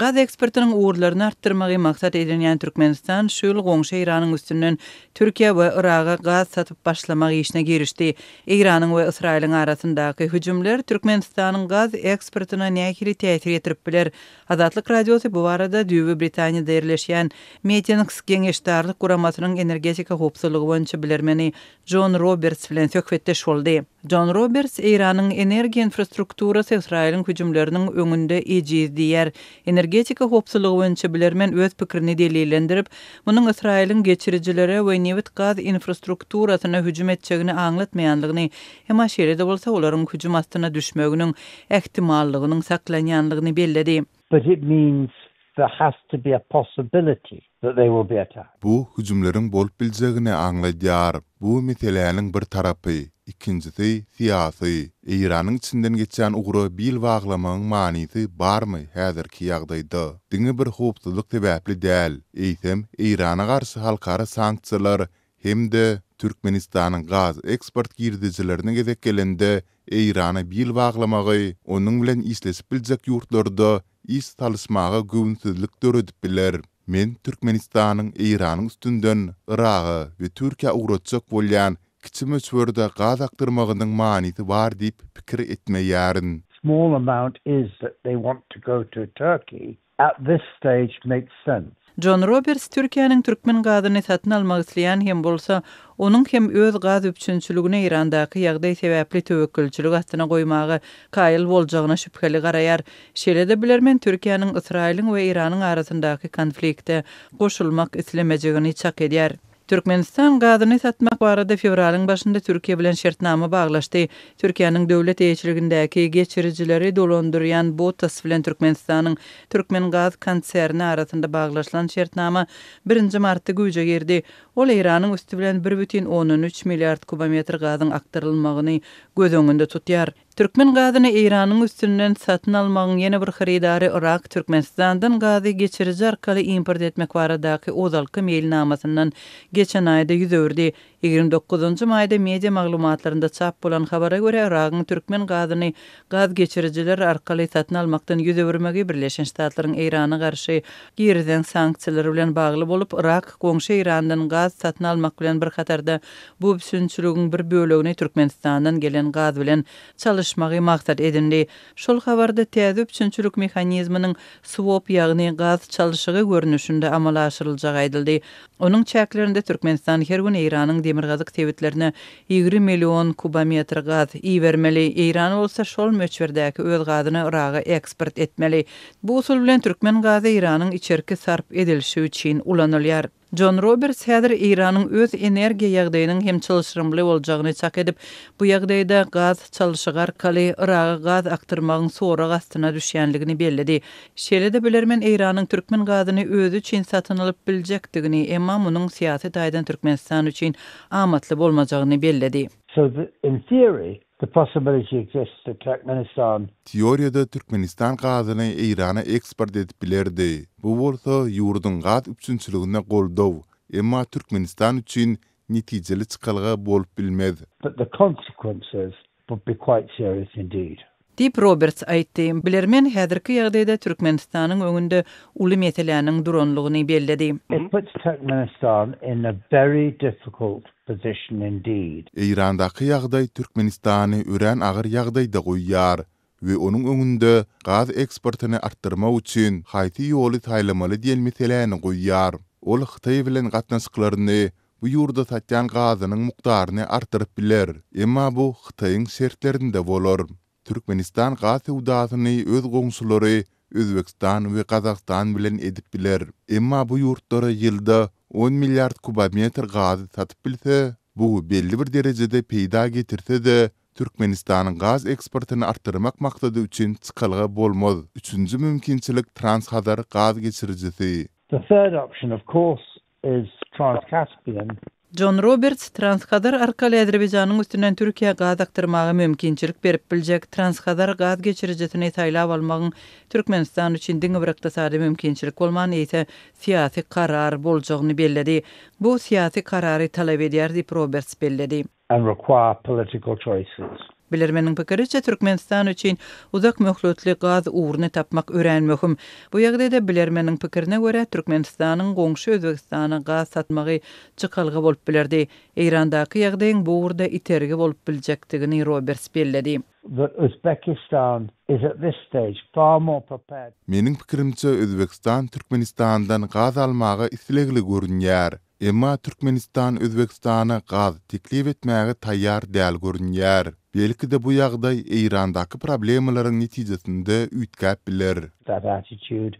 Gaz eksportynyň uğurlaryny artdyrmagy maksat edilýän Türkmenistan şu ýyl goňşy Iranyň üstünden Türkiýe we Iraga gaz satyp başlamak işine girişdi. Iranyň we Israýlyň arasyndaky hüjümler Türkmenistanyň gaz eksportyna nähili täsir etdirip biler. Azatlyk radiosu bu arada Düýbi Britaniýada ýerleşýän Meeting Geňeşdarlyk guramasynyň energetika howpsuzlygy boýunça bilermeni John Roberts bilen söhbetdeş boldy. John Roberts Iranyň energiýa infrastrukturasy Israýlyň hüjümleriniň öňünde ejiz diýer. Energetika howpsuzlygy boýunça bilermen öz pikirini delillendirip, munyň Israýlyň geçirijilere we newit gaz infrastrukturasyna hüjüm etjegini aňlatmaýanlygyny, hema şeýle bolsa olaryň hüjüm astyna düşmeginiň ähtimallygynyň saklanýanlygyny belledi. But it means there has to be a possibility that they will be attacked. Bu hüjümleriň bolup biljegini aňlaýar. Bu meseleniň bir tarapy. İkincisi siyasi. İran'ın içinden geçen uğru bil bağlamagyň manysy barmy häzirki ýagdaýda? Diňe bir howpsuzlyk sebäpli däl. Eýsem Irana garşy halkara sanksiýalar hemde Türkmenistanyň gaz eksport girdijilerini gezek gelende Irana bil bağlamagy, onuň bilen işlesip biljek ýurtlarda iş talysmaga güwünsizlik döredip biler. Men Türkmenistanyň Iranyň üstünden Iraga we Türkiýe uğratjak bolýan kiçime çwörde gaz aktyrmagynyň manysy bar diýip pikir etmeýärin. Small amount is that they want to go to Turkey at this stage makes sense. John Roberts Türkiýanyň türkmen gazyny satyn almak isleýän hem bolsa, onuň hem öz gaz üçünçülügine Irandaky ýagdaý sebäpli töwekkülçilik astyna goýmagy kaýyl boljagyna şüpheli garaýar. Şeýle-de bilermen Türkiýanyň Israýlyň we Iranyň arasyndaky konflikte goşulmak islemejegini çak edýär. Türkmenistan gazyny satmak barada fevralyň başynda Türkiýe bilen şertnama baglaşdy. Türkiýanyň döwlet eýçiligindäki geçirijileri dolandyrýan Botas bilen Türkmenistanyň Türkmen gaz konserni arasynda baglaşylan şertnama 1 martda güýje girdi. Ol Iranyň üstü bilen 1,13 milliard kubometr gazyň aktyrylmagyny göz öňünde tutýar. Türkmen gazyny Iranyň üstünden satyn almagyň ýene bir haridary Irak Türkmenistandan gazy geçiriji arkaly import etmek baradaky ozalky mailnamasyndan geçen aýda ýüzördi. 29-njy maýda media maglumatlarynda çap bolan habara görä Iragyň Türkmen gazyny gaz geçirijiler arkaly satyn almakdan ýüzörmegi Birleşen Ştatlaryň Irana garşy girden sanksiýalary bilen bagly bolup Irak goňşy Irandan gaz satyn almak bilen bir hatarda bu düşünçülügiň bir bölegini Türkmenistandan gelen gaz bilen çalışmagy maksat edindi. Şol habarda täze üçünçülük mehanizminiň swap ýagny gaz çalışygy görnüşinde amala aşyryljak aýdyldy. Onuň çäklerinde Türkmenistan her gün Iranyň demir gazyk tebitlerine 20 milyon kubometr gaz iýermeli. Iran bolsa şol möçberdäki öz gazyny Iraga eksport etmeli. Bu usul bilen türkmen gazy Iranyň içerki sarp edilişi üçin ulanylýar. John Roberts häzir Iranyň öz energiýa ýagdaýynyň hem çalışyrymly boljagyny çak edip, bu ýagdaýda gaz çalışygy arkaly Iraga gaz aktyrmagyň sorak astyna düşýänligini belledi. Şeýle-de bilermen Iranyň türkmen gazyny özü üçin satyn alyp biljekdigini, emma munyň siýasat aýdan Türkmenistan üçin amatly bolmajagyny belledi. So in theory, the possibility exists that Turkmenistan Teoriýada Türkmenistan gazyny Irana eksport edip bilerdi. Bu bolsa ýurdun gaz üçünçüligine goldaw, emma Türkmenistan üçin netijeli çykalga bolup bilmez. but the consequences would be quite serious indeed. Deep Roberts aýtdy. Bilermen häzirki ýagdaýda Türkmenistanyň öňünde uly meseleniň duranlygyny belledi. It puts Turkmenistan in a very difficult position indeed. Irandaky ýagdaý Türkmenistany ören agyr ýagdaýda goýýar we onuň öňünde gaz eksportyny artdyrmak üçin haýty ýoly taýlamaly diýen meseleni goýýar. Ol Hytaý bilen gatnaşyklaryny bu ýurda satýan gazynyň mukdaryny artdyryp biler. Emma bu Hytaýyň şertlerinde bolar. Türkmenistan gaz udasyny öz goňşulary Özbekistan we Kazakystan bilen edip biler. Emma bu ýurtlara ýylda 10 milliard kubometr gaz satyp bilse, bu belli bir derejede peýda getirse-de Türkmenistanyň gaz eksportyny artdyrmak maksady üçin çykalga bolmaz. Üçüncü mümkinçilik Transhazar gaz geçirijisi. The third option, of course, is Trans-Caspian. John Roberts Transhazar arkaly Azerbaýjanyň üstünden Türkiýe gaz aktyrmagy mümkinçilik berip biljek. Transhazar gaz geçirijisini taýlap almagyň Türkmenistan üçin diňe bir ykdysady mümkinçilik bolman ise siýasy karar boljagyny belledi. Bu siýasy karary talap edýär diýip Roberts belledi. And require political choices. Bilermeniň pikiriçe Türkmenistan üçin uzak möhletli gaz uğruny tapmak örenmöhüm. Bu ýagdaýda bilermeniň pikirine görä Türkmenistanyň goňşy Özbegistana gaz satmagy çykalgy bolup bilerdi. Eýrandaky ýagdaýyň bu urda itergi bolup biljekdigini Roberts belledi. That Uzbekistan is at this stage far more prepared. Meniň pikirimçe Özbekistan Türkmenistandan gaz almagy islegli görünýär. Emma Türkmenistan Özbekistana gaz teklip etmäge taýýar däl görünýär. Belki de bu ýagdaý Eýrandaky problemlaryň netijesinde üýtgäp biler. That attitude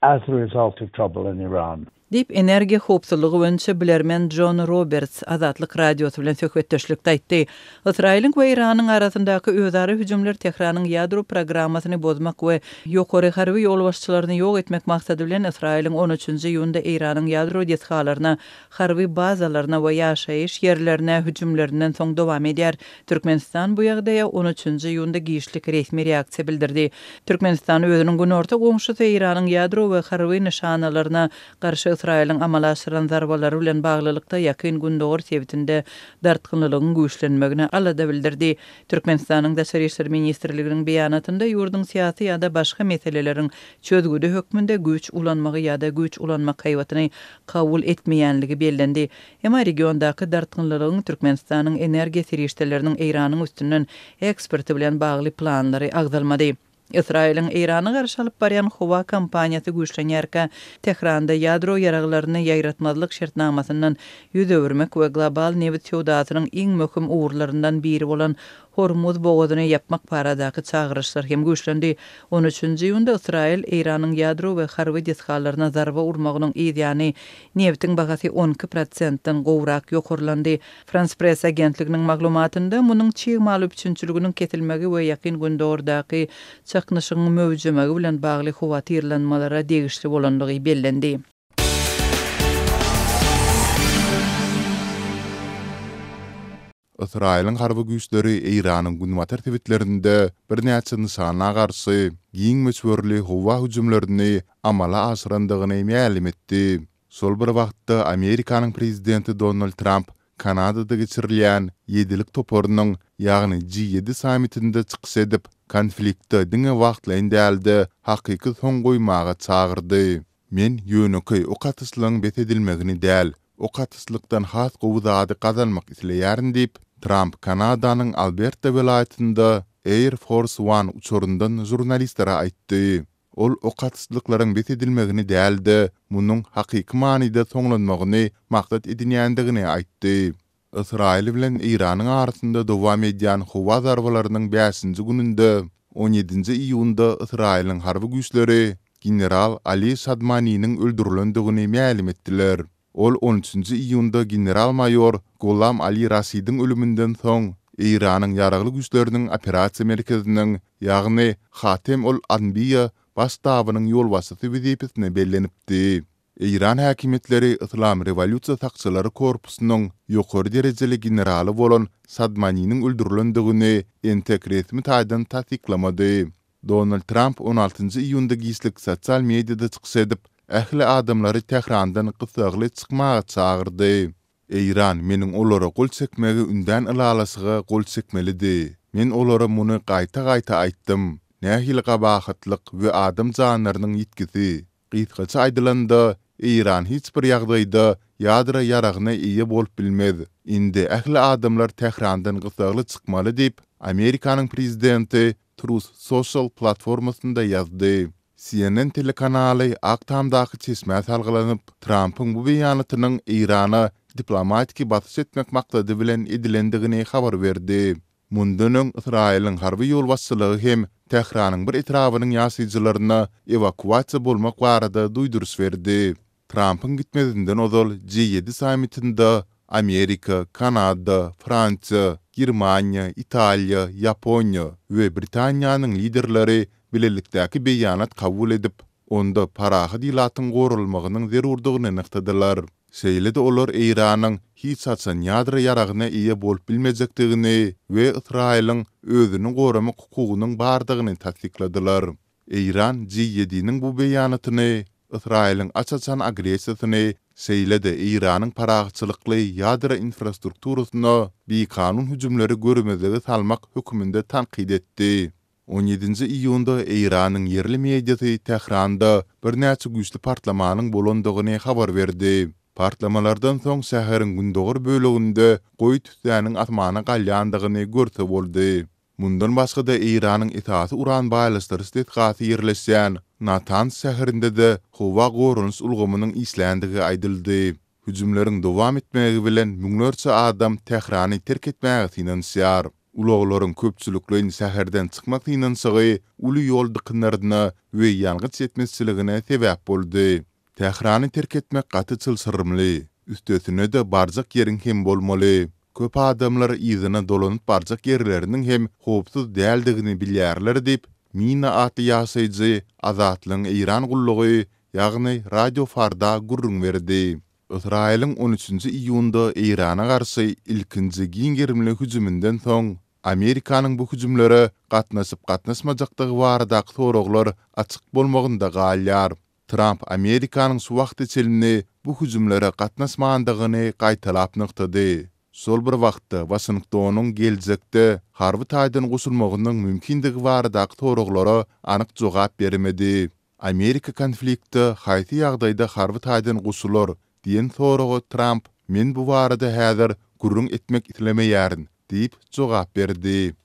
as a result of trouble in Iran. Dip energiýa howpsuzlygy boýunça bilermen John Roberts Azatlyk radiosu bilen söhbetdeşlikde aýtdy. Israýlyň we Iranyň arasyndaky özara hüjümler Tehranyň ýadro programmasyny bozmak we ýokary harby ýol başçylaryny ýok etmek maksady bilen Israýlyň 13-nji ýylda Iranyň ýadro destgalaryna, harby bazalaryna we ýaşaýyş ýerlerine hüjümlerinden soň dowam edýär. Türkmenistan bu ýagdaýa 13-nji ýylda giýişlik resmi reaksiýa bildirdi. Türkmenistan özüniň günorta goňşysy Iranyň ýadro we harby nişanalaryna garşy Israýlyň amala aşyran zarbalary bilen baglylykda ýakyn gündogor sebitinde dartgynlylygyň güýçlenmegine alada bildirdi. Türkmenistanyň Daşary işler ministrliginiň beýanatynda ýurdun syýasy ýa-da başga meseleleriň çözgüde hökmünde güýç ulanmagy ýa-da güýç ulanmak haýwatyny kabul etmeýänligi bellendi. Emma regiondaky dartgynlylygyň Türkmenistanyň energiýa serişdeleriniň Eýranyň üstünden eksperti bilen bagly planlary agzalmady. Israýlyň Eýrana garşy alyp barýan howa kampaniýasy güýçlenýärkä Tehranda ýadro ýaraglaryny ýaýratmazlyk şertnamasynyň ýüze öwürmek we global newit ýowdatynyň iň möhüm uğurlaryndan biri bolan Hormuz bogazyny ýapmak baradaky çağırışlar hem güýçlendi. 13-nji ýylda Israýl Eýranyň ýadro we harby destgalaryna zarba urmagynyň ýa-ni newitiň bagasy 12%-dan gowrak ýokurlandy. France Press agentliginiň maglumatynda munyň çyğmaly üçinçiliginiň kesilmegi we ýakyn gündordaky çaknyşyň mövjümegi bilen bagly howa tyrlanmalara degişli bolandygy bellendi. Israýlyň harby güýçleri Eýranyň günüma tertibitlerinde bir näçe nysana garşy giň möçberli howa hüjümlerini amala aşyrandygyny ma'lum etdi. Sol bir wagtda Amerikanyň prezidenti Donald Trump Kanadada geçirilýän 7-lik toporunyň ýagny G7 sammitinde çykyş edip konfliktde diňe wagtlaryň däldi hakyky soň goýmaga çağırdy. Men ýöneköy o katyslygyň betedilmegini däl, o katyslykdan has gowuzady gazanmak isleýärin diýip Trump Kanadanyň Alberta welaýatynda Air Force One uçurundan jurnalistlere aýtdy. Ol o katyslyklaryň betedilmegini däldi, munyň hakyky manyda soňlanmagyny maksat edinýändigini aýtdy. Israýl bilen Iranyň arasynda dowam edýän howa zarbalarynyň 5-nji gününde 17-nji iýunda Israýlyň harby güýçleri general Ali Sadmanynyň öldürilendigini ma'lum etdiler. Ol 13-nji iýunda general-mayor Golam Ali Rasidin ölümünden soň Iranyň ýaragly güýçleriniň operasiýa merkeziniň ýagny Hatem ol Anbiya baştabynyň ýolbaşçysy wezipetine bellenipdi. Iran häkimetleri Islam Revolýusiýa sakçylary korpusynyň ýokary derejeli generaly bolan Sadmanynyň öldürilendigini entek resmi taýdan tasdiklamady. Donald Trump 16-njy iýunda giýişlik sosial mediada çykyş edip ähli adamlary Tehrandan gysagly çykmaga çağırdy. Eýran meniň olara gol çekmegi ünden ylalasyga gol çekmelidi. Men olara muny gaýta-gaýta aýtdym. Nähili gabahatlyk we adam janlarynyň ýetkisi. Gysgaça aýdylanda Eýran hiç bir ýagdaýda ýadro ýaragyna eýe bolup bilmez. Indi ähli adamlar Tehrandan gysagly çykmaly diýip Amerikanyň prezidenti Truth Social platformasynda ýazdy. CNN telekanaly Aktamdaky çeşme salgylanyp Trump'ın bu beýanatynyň Eýrana diplomatik batyş etmek maksady bilen edilendigini habar berdi. Mundunyň Israýlyň harby ýolbaşçylygy hem Tehranyň bir etrabynyň ýaşaýjylaryna evakuasiýa bolmak barada duýdurys berdi. Trump'ın gitmedinden ozal G7 sammitinde Amerika, Kanada, Fransa, Germaniýa, Italiýa, Ýaponiýa we Britaniýanyň liderleri bilelikdäki beýanat kabul edip, onda parahy dilatyň gorulmagynyň zerurdygyny nykdylar. Şeýle-de olar Eýranyň hiç açan ýadro ýaragyna eýe bolup bilmejekdigini we Israýlyň özüni goramak hukugynyň bardygyny tasdikladylar. Eýran G7-niň bu beýanatyny Israýlyň açan agresiýasyny Seýle-de Iranyň paragçylykly ýadra infrastrukturasyna bir kanun hüjümleri görmezligi salmak hökmünde tanqid etdi. 17-nji iýunda Iranyň yerli mediasy Tehranda bir näçe güýçli partlamanyň bolandygyny habar berdi. Partlamalardan soň şäheriň gündogur böleginde goý tütäniň atmana galýandygyny görse boldy. Mundan başga da Iranyň itaty uran baýlaşdyry tetgaty ýerleşýän Natanz şäherinde de howa gorunç ulgamynyň isländigi aýdyldy. Hüjümleriň dowam etmegi bilen müňlerçe adam Tehrany terk etmäge tinanýar. Ulaglaryň köpçüliklerini şäherden çykmak tinanşygy uly ýol dykynlaryna we ýalgyç etmesçiligine sebäp boldy. Tehrany terk etmek gaty çylsyrmly. Üstesine de barjak ýeriň hem bolmaly. Köp adamlar ýygyna dolanyp barjak ýerleriniň hem howpsuz däldigini bilýärler diýip Mina atly ýaşaýjy Azatlyň Iran gullugy ýagny Radio Farda gurrun berdi. Israýlyň 13-nji iýunda Irana garşy ilkinji giňgerimli hüjümünden soň Amerikanyň bu hüjümlere gatnaşyp gatnaşmajakdygy baradaky soraglar açyk bolmagynda galýar. Trump Amerikanyň şu wagt içerisinde bu hüjümlere gatnaşmagandygyny gaýtalap nykdy. Sol bir wagtda Washingtonyň geljekde harby taýdan goşulmagynyň mümkindigi baradaky soraglara anyk jogap bermedi. Amerika konflikti haýsy ýagdaýda harby taýdan goşular diýen soragy Trump men bu barada häzir gurrun etmek islemeýärin diýip jogap berdi.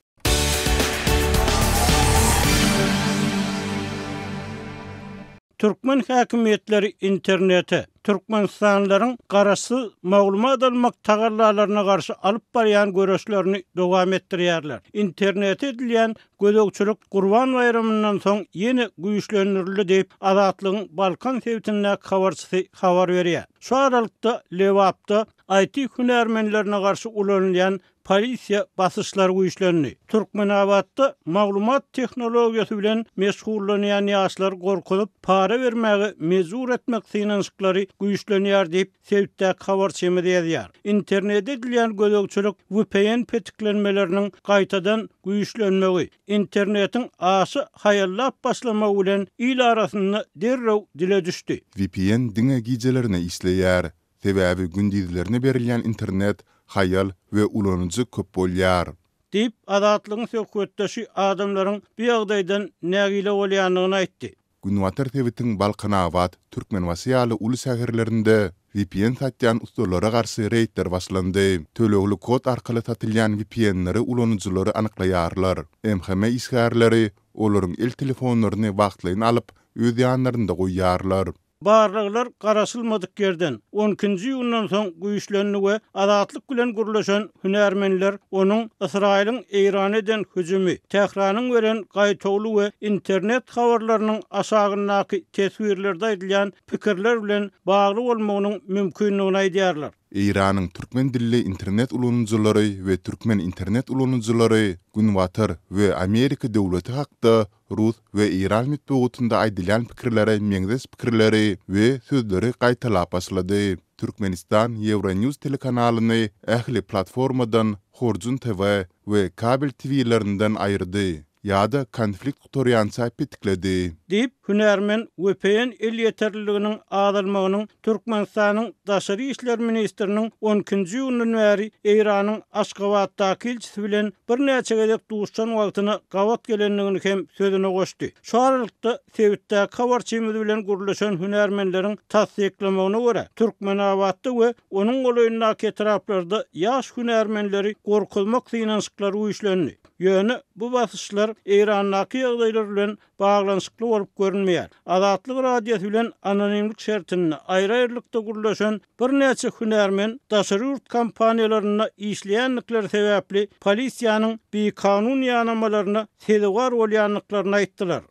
Türkmen häkimetleri internete Türkmenistanlaryň garasy maglumat almak tagarlalaryna garşy alyp barýan görüşlerini dowam etdirýärler. İnternete edilýän gözegçilik Gurban bayramyndan soň ýene güýçlendirildi diýip Azatlygyň Balkan sewtine habarçysy habar berýär. Şu aralykda Lewapda IT hünärmenlerine garşy ulanýan polisiýa basyşlary güýçlendi. Türkmenabatda maglumat tehnologiýasy bilen meşgullanýan ýaşlar gorkulyp para bermäge mezur etmek synançyklary güýçlenýär diýip Sewtde habar çemede ýazýar. İnternetde edilýän gözegçilik VPN petiklenmeleriniň gaýtadan güýçlenmegi, internetiň aşy haýallap başlamagy bilen il arasynda derrew dile düşdi. VPN diňe gijelerine isleýär. Sebäbi gündizlerine berilýän internet hayal we ulanıcı köp bolýar. Diýip Azatlygyň söhbetdeşi adamlaryň bu ýagdaýdan nägile bolýanlygyny aýtdy. Günwatar Tewitiň Balkanabat, Türkmenwasy uly şäherlerinde VPN satýan ustalara garşy reýtler başlandy. Tölegli kod arkaly satylýan VPN-leri ulanıjylary anyklaýarlar. MHM işgärleri olaryň el telefonlaryny wagtlaýyn alyp öz ýanlarynda goýýarlar. Barlyklar garaşylmadyk ýerden 12-nji ýyldan soň güýçlenýän we azatlyk bilen gurulşan hünärmenler onuň Israýlyň Iran eden hüjümi, Tehranyň beren gaýtagly we internet habarlarynyň aşagynaky teswirlerde aýdylýan pikirler bilen bagly bolmagynyň mümkinligini aýdýarlar. Iranyň türkmen dilli internet ulanıjylary we türkmen internet ulanıjylary Günwatar we Amerika döwleti hakda Rus we Iran mitbuğutunda aýdylýan pikirlere meňzeş pikirleri we sözleri gaýtalap başlady. Türkmenistan Euronews telekanalyny ähli platformadan Horjun TV we kabel TV-lerinden aýyrdy. Ýa-da konflikt gutarýança petikledi. Diýip hünärmen VPN el ýeterliginiň adalmagynyň Türkmenistanyň daşary işler ministriniň 12-nji ýyldan bäri Iranyň Aşgabatdaky elçisi bilen bir näçe gezek duşan wagtyna gawat gelenligini hem sözüne goşdy. Şu aralykda Sewtde habar çemedi bilen gurulşan hünärmenleriň tasdiklamagyna görä Türkmenabatda we onuň goýundaky etraplarda ýaş hünärmenleri gorkulmak synançyklary güýçlendi. Ýöne bu basyşlar Irandaky ýagdaýlar bilen baglanşykly bolup görünmeýär. Azatlyk radiosu bilen anonimlik şertini aýry-aýrylykda gurulşan bir näçe hünärmen daşary urt kampaniýalaryna işleýänlikleri sebäpli polisiýanyň bir kanun ýanamalaryna sebäpkar bolýanlyklaryny aýtdylar.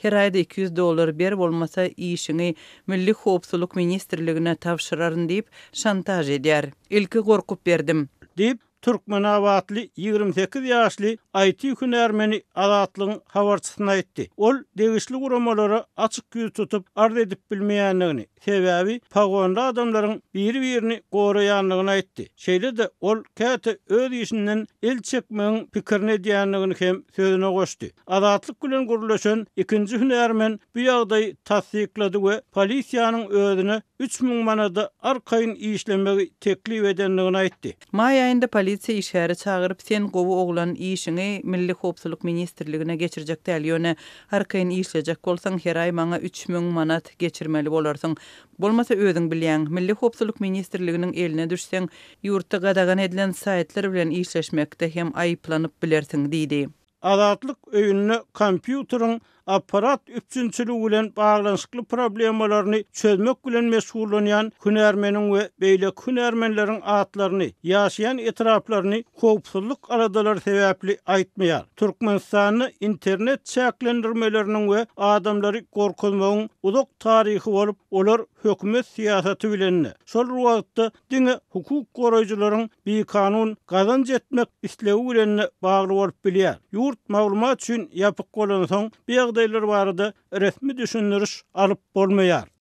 Her aýda $200 ber bolmasa işini Milli Howpsuzlyk ministrligine tapşyraryn diýip şantaj edýär. Ilki gorkup berdim diýip Türkmenabatly 28 ýaşly IT hünärmeni Azatlygyň habarçysyna aýtdy. Ol degişli guramalara açyk ýüz tutup arz edip bilmeýändigini, sebäbi pagonda adamlaryň biri-birini goraýanlygyny aýtdy. Şeýle de ol käte öz işinden el çekmeň pikirini diýänligini hem sözüne goşdy. Azatlyk bilen gurulşan ikinji hünärmen bu ýagdaýy tasdiklady we polisiýanyň özüne 3000 manada arkaýyn işlemegi teklip edenligini aýtdy. May aýynda polisiýa işgäri çagyryp sen gowy oglan işini Milli Howpsuzlyk Ministrligine geçirjek däl ýöne arkaýyn işlejek bolsaň her aý maňa 3000 manat geçirmeli bolarsyň. Bolmasa özüň bilýän Milli Howpsuzlyk Ministrliginiň eline düşseň ýurtda gadagan edilen saýtlar bilen işleşmekde hem aýyplanyp bilersiň diýdi. Azatlyk öýünne kompýuteryň aparat üçinçiligi bilen baglanşykly problemalaryny çözmek bilen meşgullanýan hünärmeniň we beýle hünärmenleriň atlaryny, ýaşaýan etraplaryny howpsuzlyk aradalar sebäpli aýtmaýar. Türkmenistany internet çäklendirmeleriniň we adamlary gorkuzmagyň uzak taryhy bolup, olar hökümet siýasaty bilen şol wagtda diňe hukuk goraýjylaryň bir kanun gazanç etmek islegi bilen bagly bolup bilýär. Ýurt maglumat üçin ýapyk bolansoň ýagdaýlar barada resmi düşündiriş alyp bolmaýar.